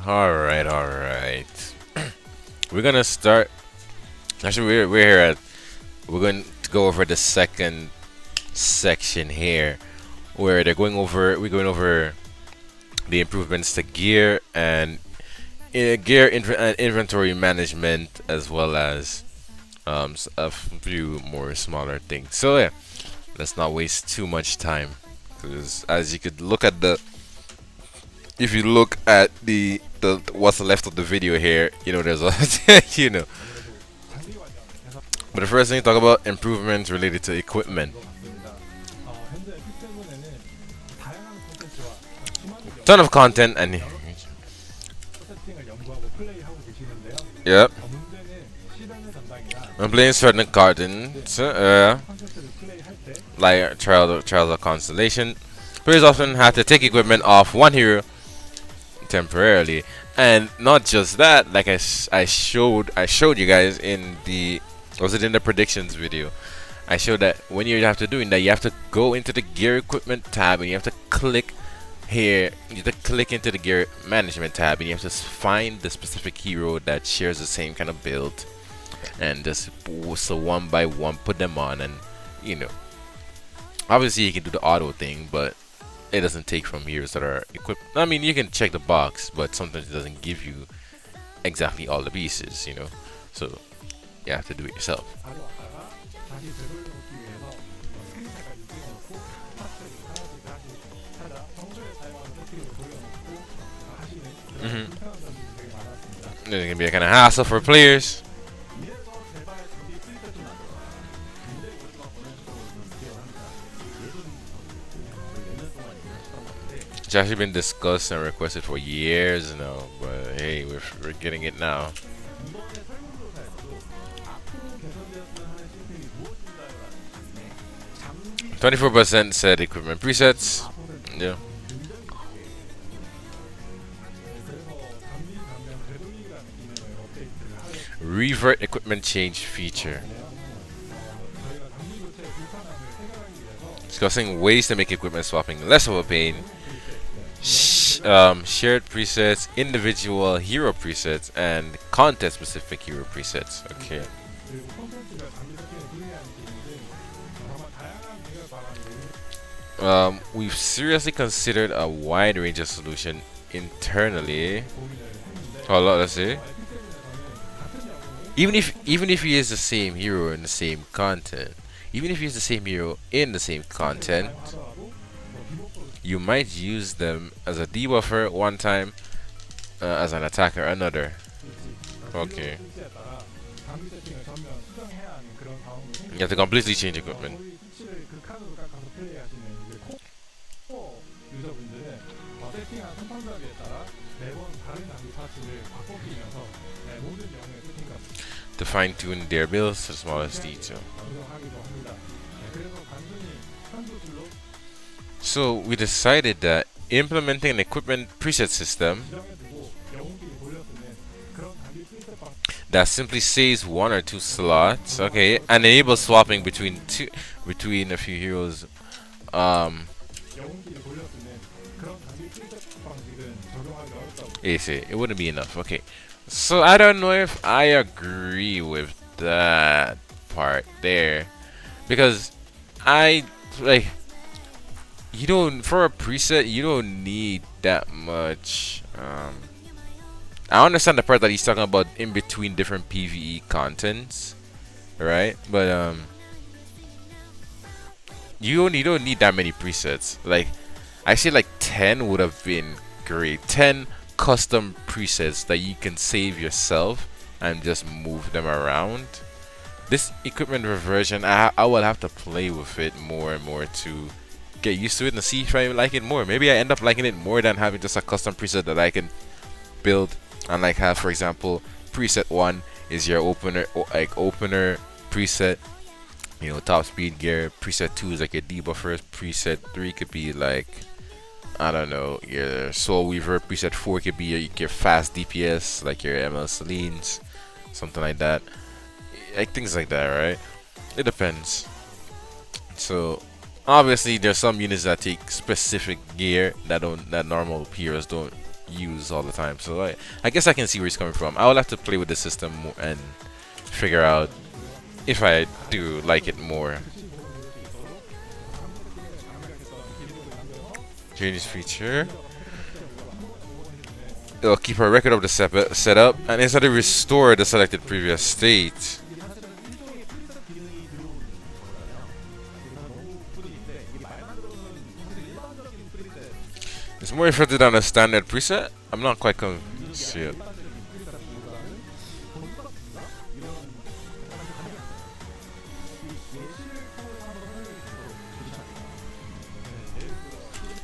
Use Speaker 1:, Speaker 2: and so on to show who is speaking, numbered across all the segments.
Speaker 1: All right. We're gonna start. Actually, we're here at. We're going to go over the second section here, where they're going over. We're going over the improvements to gear and inventory management, as well as a few more smaller things. So yeah, let's not waste too much time, because as you could look at the if you look at the what's left of the video here, there's a you know. But the first thing, talk about improvements related to equipment. Ton of content and yep. I'm playing certain cartoons, like Trials of Constellation. Players often have to take equipment off one hero temporarily, and not just that. Like I showed you guys in the in the predictions video. I showed that when you have to doing that, you have to go into the gear equipment tab and you have to click here. You have to click into the gear management tab and you have to find the specific hero that shares the same kind of build, and just so one by one put them on. And obviously you can do the auto thing, but it doesn't take from heroes that are equipped. I mean, you can check the box, but sometimes it doesn't give you exactly all the pieces, so you have to do it yourself. It's gonna be a kind of hassle for players. It's actually been discussed and requested for years now, but hey, we're getting it now. 24% said equipment presets. Yeah. Revert equipment change feature. Discussing ways to make equipment swapping less of a pain. Shared presets, individual hero presets, and content specific hero presets. Okay. We've seriously considered a wide range of solution internally. Hold on, let's see. Even if he is the same hero in the same content, even if he is the same hero in the same content, you might use them as a debuffer one time, as an attacker another. Okay. You have to completely change equipment. To fine-tune their builds to the smallest detail. So we decided that implementing an equipment preset system that simply saves one or two slots, okay, and enables swapping between a few heroes. It wouldn't be enough. Okay, so I don't know if I agree with that part there, because I like you don't for a preset you don't need that much. I understand the part that he's talking about in between different PvE contents, right? But you don't need that many presets. Like I say, like 10 would have been great. 10 custom presets that you can save yourself and just move them around. This equipment reversion, I will have to play with it more and more to get used to it and see if I like it more. Maybe I end up liking it more than having just a custom preset that I can build and like have. For example, preset 1 is your opener preset, top speed gear. Preset 2 is like your debuffer. Preset 3 could be like, I don't know, your Soul Weaver. Preset 4 could be your fast DPS, like your ML Selines, something like that. Like things like that, right? It depends. So obviously there's some units that take specific gear that normal heroes don't use all the time. So I guess I can see where he's coming from. I will have to play with the system and figure out if I do like it more. Change feature. It'll keep a record of the setup and instantly restore the selected previous state. It's more effective than a standard preset. I'm not quite convinced yet.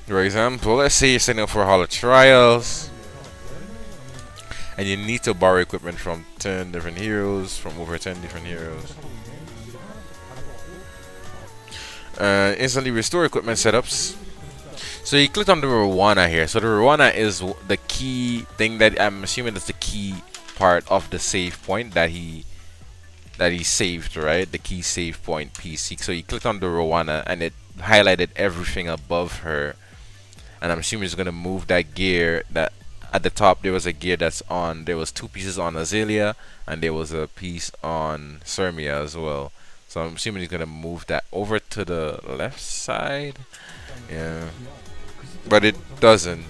Speaker 1: For example, let's say you're setting up for Holo Trials and you need to borrow equipment from 10 different heroes, from over 10 different heroes. Instantly restore equipment setups. So you clicked on the Rwana here. So the Rwana is the key thing that I'm assuming that's the key part of the save point that he saved, right? The key save point piece. So you clicked on the Rwana and it highlighted everything above her. And I'm assuming it's gonna move that gear that at the top there was a gear that's on. There was 2 pieces on Azalea and there was a piece on Sermia as well. So I'm assuming he's gonna move that over to the left side. Yeah. But it doesn't.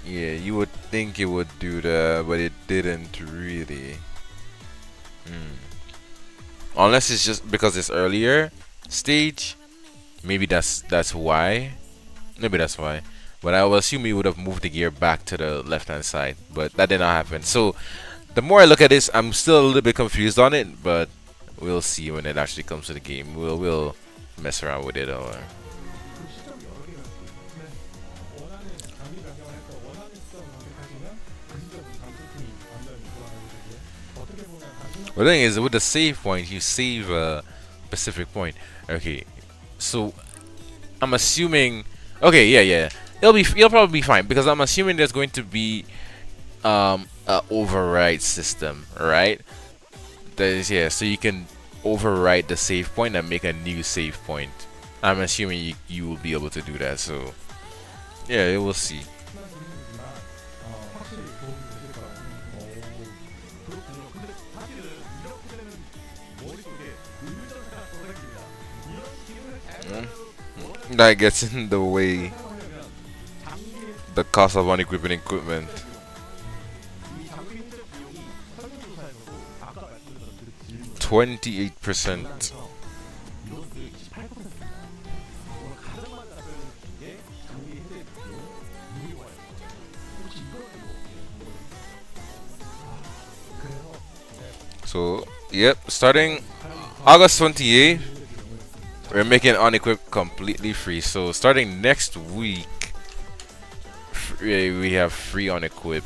Speaker 1: Yeah, you would think it would do that, but it didn't really. Unless it's just because it's earlier stage. Maybe that's why. Maybe that's why. But I will assume he would have moved the gear back to the left hand side. But that did not happen. So the more I look at this, I'm still a little bit confused on it, but we'll see when it actually comes to the game. We'll mess around with it or the thing is, with the save point, you save a specific point. Okay, so I'm assuming. Okay, yeah. It'll probably be fine because I'm assuming there's going to be a override system, right? That is, yeah. So you can overwrite the save point and make a new save point. I'm assuming you will be able to do that. So yeah, we'll see. That gets in the way. The cost of unequipping equipment. %28%. So, yep, starting August 28th, we're making Unequip completely free. So, starting next week, we have free Unequip.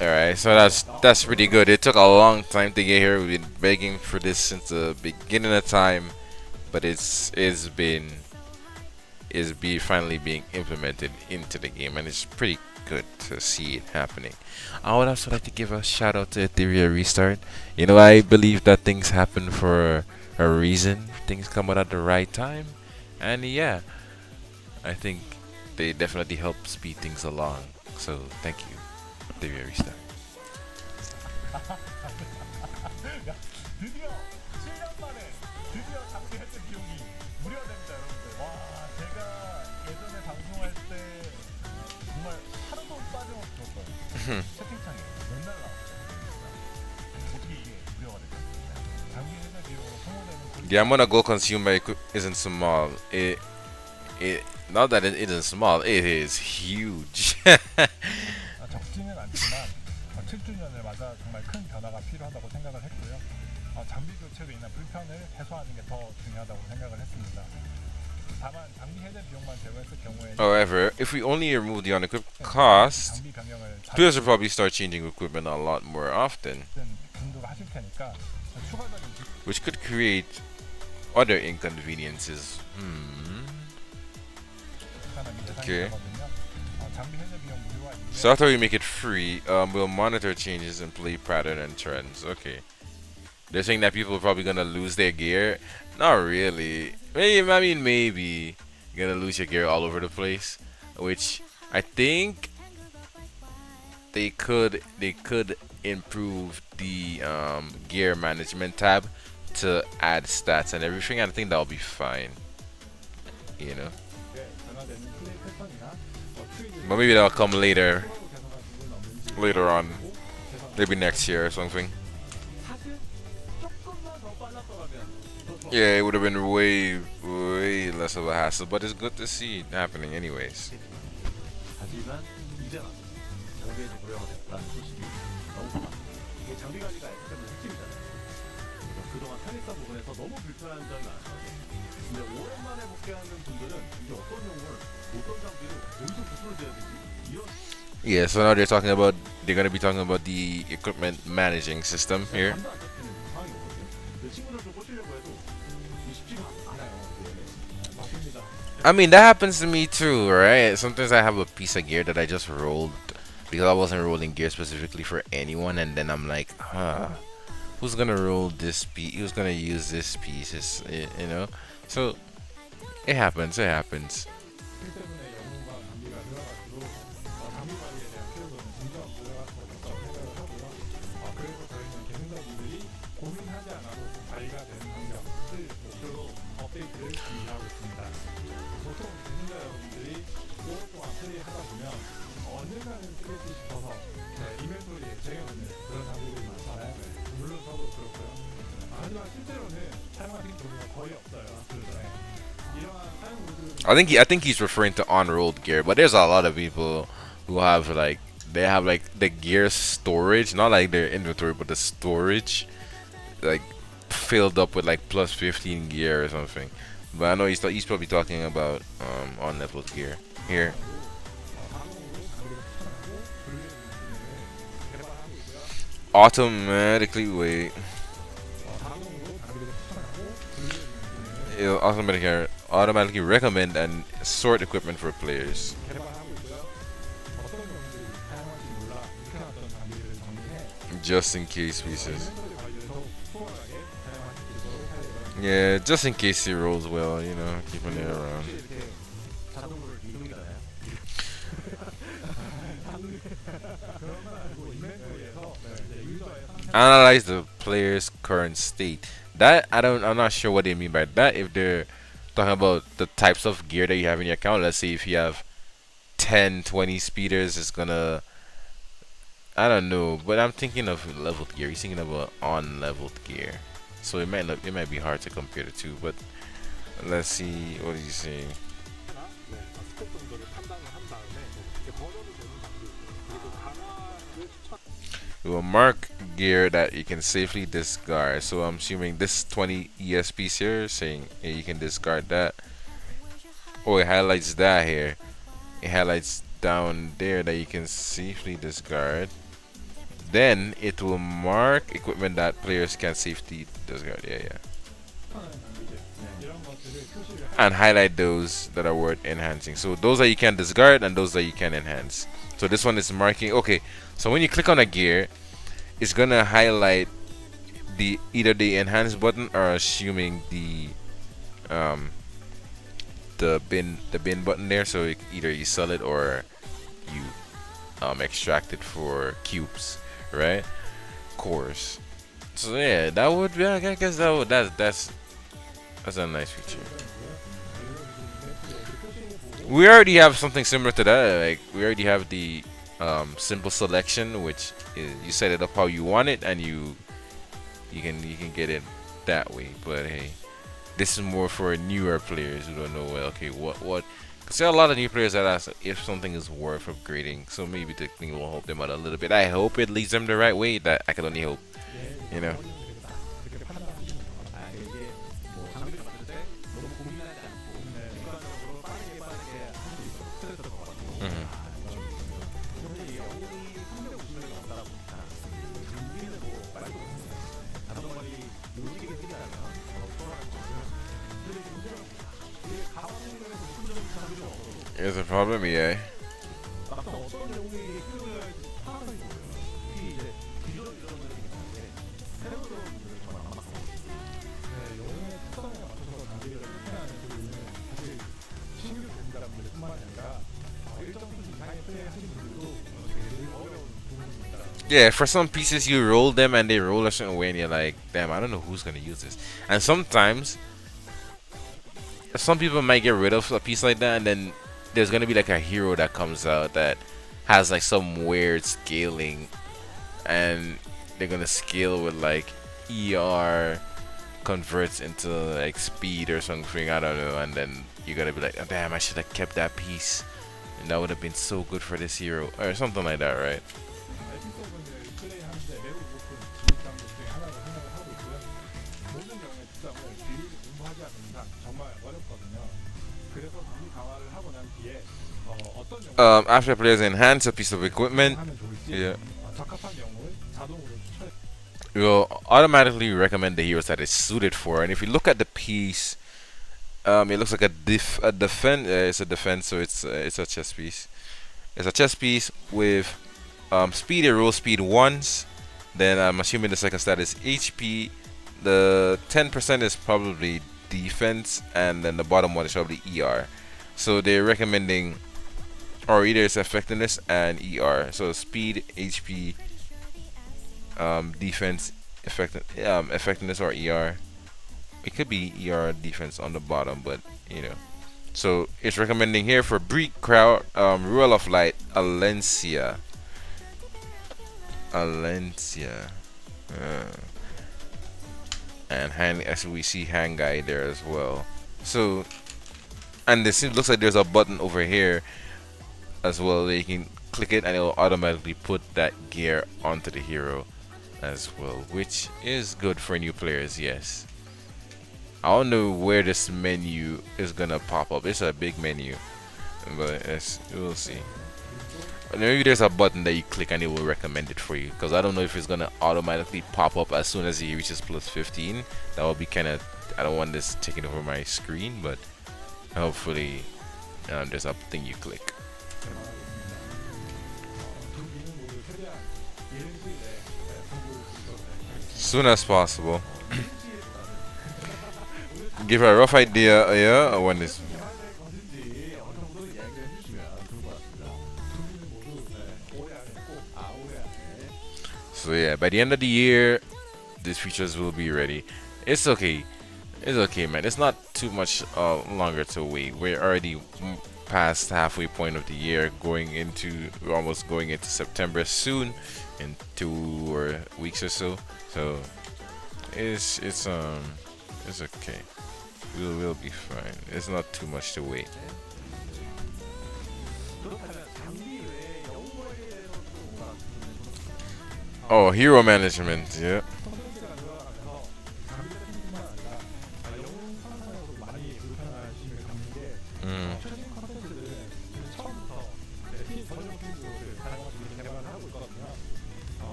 Speaker 1: Alright, so that's pretty good. It took a long time to get here. We've been begging for this since the beginning of time, but it's finally being implemented into the game, and it's pretty good to see it happening. I would also like to give a shout out to Ethereum Restart. You know, I believe that things happen for a reason. Things come out at the right time, and yeah, I think they definitely help speed things along. So thank you, Ethereum Restart. The amount of gold consumed by isn't small. It not that it isn't small. It is huge.
Speaker 2: 적지는 않지만 7주년을 맞아 정말 큰 변화가 필요하다고 생각을 했고요. 장비 교체로 인한 불편을 해소하는 게 더 중요하다고 생각을 했습니다. 다만 장비 해제 비용만 제외했을 경우에
Speaker 1: However, if we only remove the unequipped cost, players will probably start changing equipment a lot more often,
Speaker 2: 하실 테니까 추가적인
Speaker 1: which could create other inconveniences. Okay. So after we make it free, we'll monitor changes in play pattern and trends. Okay. They're saying that people are probably gonna lose their gear. Not really. Maybe, I mean maybe. You're gonna lose your gear all over the place, which I think they could improve the gear management tab to add stats and everything. I think that'll be fine, you know.
Speaker 2: 네, 변화되는 플레이 패턴이나 트위드
Speaker 1: But maybe that'll come later,
Speaker 2: 개선할 부분은 없는지
Speaker 1: later on,
Speaker 2: 보고 개선.
Speaker 1: maybe next year or something.
Speaker 2: 사실 조금만 더 빨랐더라면 더 좋았을
Speaker 1: Yeah, it would have been way less of a hassle, but it's good to see it happening anyways.
Speaker 3: 하지만 이제 와서 장비에 무료가 됐다는 소식이 너무 많아. 이게 장비 관리가 액션의 핵심이잖아요. 그래서 그동안 편의성 부분에서 너무 불편한 점이 많았거든요. 근데 오랜만에 복귀하는 분들은 이게 어떤 용어를 어떤 장비를 어디서 구분을 해야 되지? 이런
Speaker 1: Yeah, so now they're gonna be talking about the equipment managing system here.
Speaker 3: 감도 안 잡히는 상황이거든요. 근데 친구들 좀 꽂히려고 해도 이게 쉽지가 않아요. 네.
Speaker 2: 맞습니다.
Speaker 1: I mean, that happens to me too, right? Sometimes I have a piece of gear that I just rolled because I wasn't rolling gear specifically for anyone, and then I'm like, who's gonna roll this piece? Who's gonna use this piece? You know? So, it happens, it happens.
Speaker 2: 그 때문에 영웅과 장비가 늘어갈수록 장비 관리에 대한 필요도는 점점 늘어갈 수밖에 없다고 생각을 하고요. 그래서 저희는 계승자분들이 고민하지 않아도 관리가 되는 환경을 목표로 업데이트를 준비하고 있습니다. 보통 계승자 여러분들이 오랫동안 플레이하다 보면 언젠가는 쓰겠지 싶어서 이벤토리에 쟁여놓는 그런 장비들이 많잖아요. 물론 저도 그렇고요. 하지만 실제로는 사용하는 경우가 거의 없어요. 그래서 이러한 사용 모드를
Speaker 1: I think he's referring to on-rolled gear, but there's a lot of people who have they have like the gear storage, not like their inventory, but the storage, like filled up with like plus 15 gear or something. But I know he's probably talking about on-leveled gear here. Automatically wait. It'll automatically recommend and sort equipment for players.
Speaker 2: 개발하고 있고요. 어떤 경우들이 사용할지 몰라 불편했던 장비를 정리해
Speaker 1: Just in case pieces.
Speaker 2: 인벤토리 관리를 더욱 수월하게 사용할 수 있도록 할 예정입니다.
Speaker 1: Yeah, just in case he rolls well, you know, keeping it around.
Speaker 3: 혹시 이렇게 자동으로 이동이잖아요.
Speaker 2: 그런 건 아니고 인벤토리에서 이제 유저의 상태
Speaker 1: Analyze the player's current state. I'm not sure what they mean by that. If they're talking about the types of gear that you have in your account, let's say if you have 10, 20 speeders, it's gonna, I don't know, but I'm thinking of leveled gear. He's thinking about on-leveled gear, so it might be hard to compare the two. But let's see what he's saying.
Speaker 2: 스펙 정도를 판단을 한 다음에 이렇게 버려도 되는 장비 그리고 강화를 추천
Speaker 1: We will mark gear that you can safely discard. So I'm assuming this 20 ESPs here saying hey, you can discard that. Oh, it highlights that here. It highlights down there that you can safely discard. Then it will mark equipment that players can safely discard. Yeah.
Speaker 2: 이런 것들을 표시를
Speaker 1: And highlight those that are worth enhancing. So those that you can discard and those that you can enhance. So this one is marking. Okay, so when you click on a gear, it's gonna highlight either the enhance button or assuming the bin button there. So either you sell it or you extract it for cubes, right? Course. So yeah, that would be. I guess that's a nice feature. We already have something similar to that. Like we already have the simple selection, which is, you set it up how you want it, and you can get it that way. But hey, this is more for newer players who don't know. Well, okay, what? Cause there are a lot of new players that ask if something is worth upgrading. So maybe the thing will help them out a little bit. I hope it leads them the right way. That I can only hope. You know.
Speaker 2: 이렇게 판단하시면
Speaker 3: 아, 이게 뭐 장비를 만들 때 너무 고민하지 않고 객관적으로 빠르게 할수 있도록 스트레스를 더 받고
Speaker 1: Mhm.
Speaker 3: 근데 이 영웅이 350명이 넘다 보니까 장비는 뭐 빨리 없는데 자동거리 움직이게 생기다면 수월한 거고요. 근데 이제 문제는 이게 가방에서 무슨 장비를 얻어도
Speaker 1: Here's a problem, yeah.
Speaker 3: 막상 어떤 영웅이 필요해야 할지 파악하기 어려워요. 특히 이제 기존 유저분들이 있는데 새로 들어온 분들은 정말 막막하거든요.
Speaker 2: 영웅의 특성에 맞춰서 장비를 선택하는 그 이유는 사실 플레이하시는 분들도 되게 어려운 부분입니다.
Speaker 1: Yeah, for some pieces you roll them and they roll a certain way and you're like, damn, I don't know who's gonna use this. And sometimes some people might get rid of a piece like that and then there's gonna be like a hero that comes out that has like some weird scaling and they're gonna scale with like ER converts into like speed or something, I don't know, and then you're gonna be like, oh, damn, I should have kept that piece and that would have been so good for this hero or something like that, right?
Speaker 2: 에피소드를 플레이하는데 매우 높은 지급장 중에 하나로 생각을 하고 있고요. 모든 경우에 득점을 비율을 공부하지 않는 이상 정말 어렵거든요. 그래서 비율 강화를 하고 난 뒤에 어떤 경우에
Speaker 1: After players enhance a piece of equipment,
Speaker 2: 하면 좋을지
Speaker 1: yeah,
Speaker 2: 적합한 경우를 자동으로 추천해.
Speaker 1: will automatically recommend the heroes that it's suited for. And if you look at the piece, it looks like a defense. It's a defense, so it's a chess piece. It's a chess piece with speed. It rolls speed once. Then I'm assuming the second stat is HP. The 10% is probably defense, and then the bottom one is probably ER. So they're recommending, or either it's effectiveness and ER. So speed, HP, defense, effectiveness or ER. It could be ER defense on the bottom, but you know. So it's recommending here for Breed Crowd, Rule of Light, Alencia. And hand, as we see hand guy there as well. So, and this looks like there's a button over here as well that you can click it and it'll automatically put that gear onto the hero as well, which is good for new players. Yes, I don't know where this menu is gonna pop up. It's a big menu, but we'll see. Maybe there's a button that you click and it will recommend it for you, because I don't know if it's gonna automatically pop up as soon as he reaches plus 15. That would be kind of, I don't want this taking over my screen, but hopefully there's a thing you click. Soon as possible. Give her a rough idea, yeah, when this. So yeah, by the end of the year, these features will be ready. It's okay. It's okay, man. It's not too much longer to wait. We're already past halfway point of the year, we're almost going into September soon, in 2 weeks or so. So it's okay. We'll be fine. It's not too much to wait. Oh, hero management, yeah.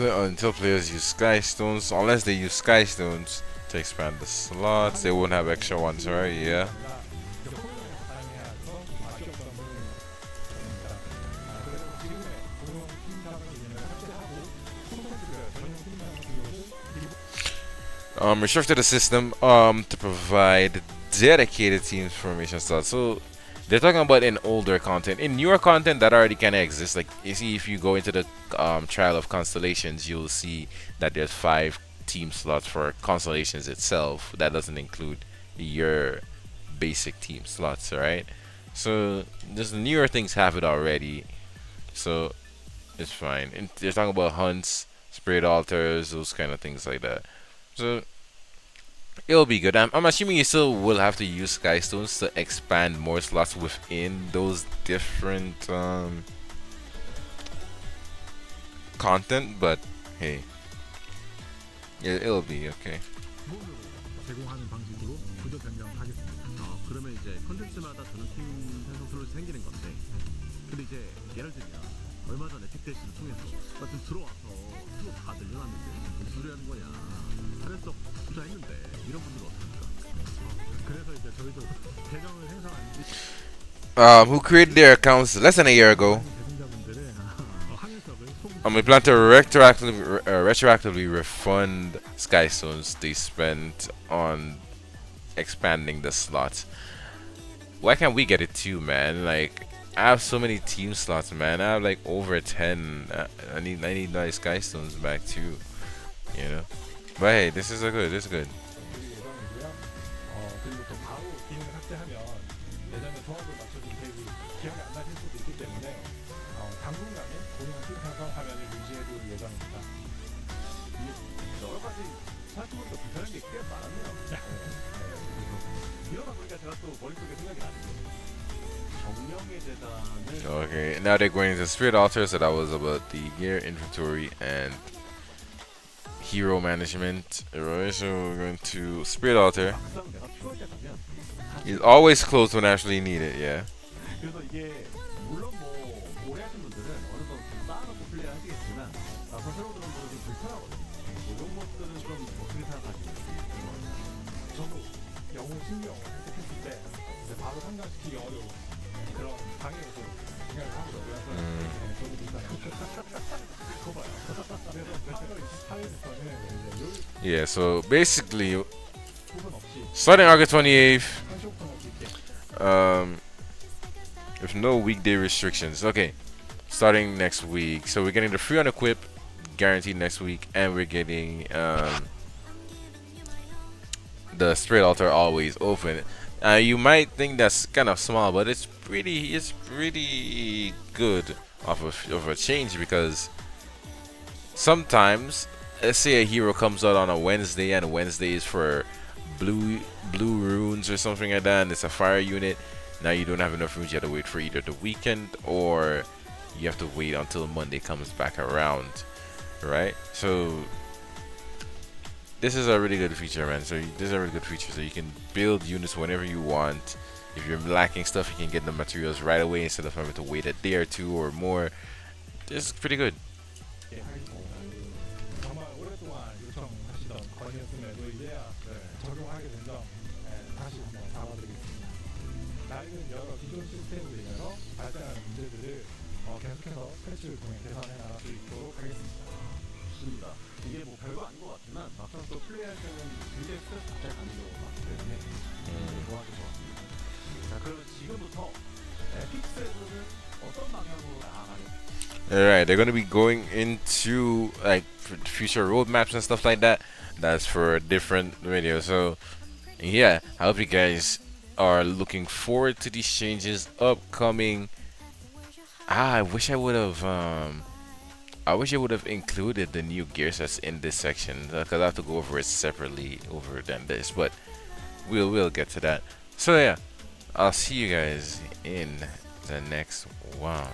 Speaker 1: Until players use sky stones, unless they use sky stones to expand the slots, they won't have extra ones, right? Yeah. Restructure the system to provide dedicated team formation slots. So they're talking about in older content. In newer content, that already kind of exists. Like, you see, if you go into the Trial of Constellations, you'll see that there's 5 team slots for Constellations itself. That doesn't include your basic team slots, right? So just newer things have it already, so it's fine. And they're talking about hunts, spirit altars, those kind of things like that. So it'll be good. I'm assuming you still will have to use sky stones to expand more slots within those different content, but hey, it'll be okay.
Speaker 3: 제공하는 방식으로 구조 변경을 하겠습니다. 그러면 이제 컨텐츠마다 저는 팀 선수를 생기는 건데, 근데 이제 예를 들면 얼마 전에 픽대시를 통해서 좀 들어와서 수업 다 늘려놨는데 무슨 소리 하는 거냐, 탈연석 투자했는데, 이런 분들은 어떻습니까? 그래서 이제 저희도 계정을 생성한 지
Speaker 1: Who created their accounts less than a year ago. We plan to retroactively refund sky stones they spent on expanding the slots. Why can't we get it too, man? Like, I have so many team slots, man. I have like over 10. I need nice sky stones back too. You know. But hey, this is a good. This is good.
Speaker 2: 올릴 예정이고요. 그리고 또 바로 기능을 삭제하면 예전에 조합을 맞춰준 덱이 기억이 안 나실 수도 있기 때문에 당분간은 본인의 필요해서 화면을 유지해둘 예정입니다.
Speaker 3: 여러 가지 생각해보니까 불편한 게 꽤 많았네요. 이러다 보니까 제가 또 머릿속에 생각이 나는 게 정령의 재단을
Speaker 1: Okay, now they're going to Spirit Altar, so that was about the gear inventory and hero management. Alright, so we're going to Spirit Altar.
Speaker 3: 막상 내가 필요할 때 가면
Speaker 1: It's always closed when actually needed, yeah.
Speaker 3: 그래서 이게 물론 뭐 오래 하신 분들은 어느 정도 쌓아놓고 플레이 하시겠지만 나서 새로 들어온 분들은 좀 불편하거든요. 이런 것들은 좀 어떻게 생각하시는지 궁금합니다.
Speaker 2: 저도 영웅 신경을 획득했을 때 이제 바로 상장시키기 어려운 그런 방해 요소로 생각을 하더라고요. 저도 비슷하게. 그거 봐요. 그래서 8월 24일부터는 이제
Speaker 1: Yeah, so basically,
Speaker 2: 부분 없이
Speaker 1: starting August 28th,
Speaker 2: 35분을 줄게.
Speaker 1: with no weekday restrictions. Okay, starting next week. So we're getting the free Unequip guaranteed next week, and we're getting the Spirit Altar always open. You might think that's kind of small, but it's pretty good of a change, because sometimes, let's say a hero comes out on a Wednesday, and Wednesday is for blue runes or something like that, and it's a fire unit. Now you don't have enough runes. You have to wait for either the weekend, or you have to wait until Monday comes back around, right? So this is a really good feature, man. So this is a really good feature. So you can build units whenever you want. If you're lacking stuff, you can get the materials right away instead of having to wait a day or two or more. This is pretty good.
Speaker 2: 예, 하겠습니다. 정말 오랫동안 요청하시던 건이었음에도 이제야 적용하게 된 점 다시 한번 담아드리겠습니다. 나이는 여러 기존 시스템으로 인해서 발생하는 문제들을 계속해서 패치를 통해 개선해 나갈 수 있도록 하겠습니다.
Speaker 3: 좋습니다. 이게 뭐 별거 아닌 것 같지만 막상 또 플레이할 때는 굉장히 스트레스 받게 가는 경우가 많기 때문에 도와줄 것 같습니다. 자, 그러면 지금부터 픽셀은 어떤 방향으로 나아가는
Speaker 1: Alright, they're gonna be going into like future roadmaps and stuff like that. That's for a different video. So yeah, I hope you guys are looking forward to these changes upcoming. I wish I would have included the new gear sets in this section, because I have to go over it separately over than this, but we'll get to that. So yeah, I'll see you guys in the next one.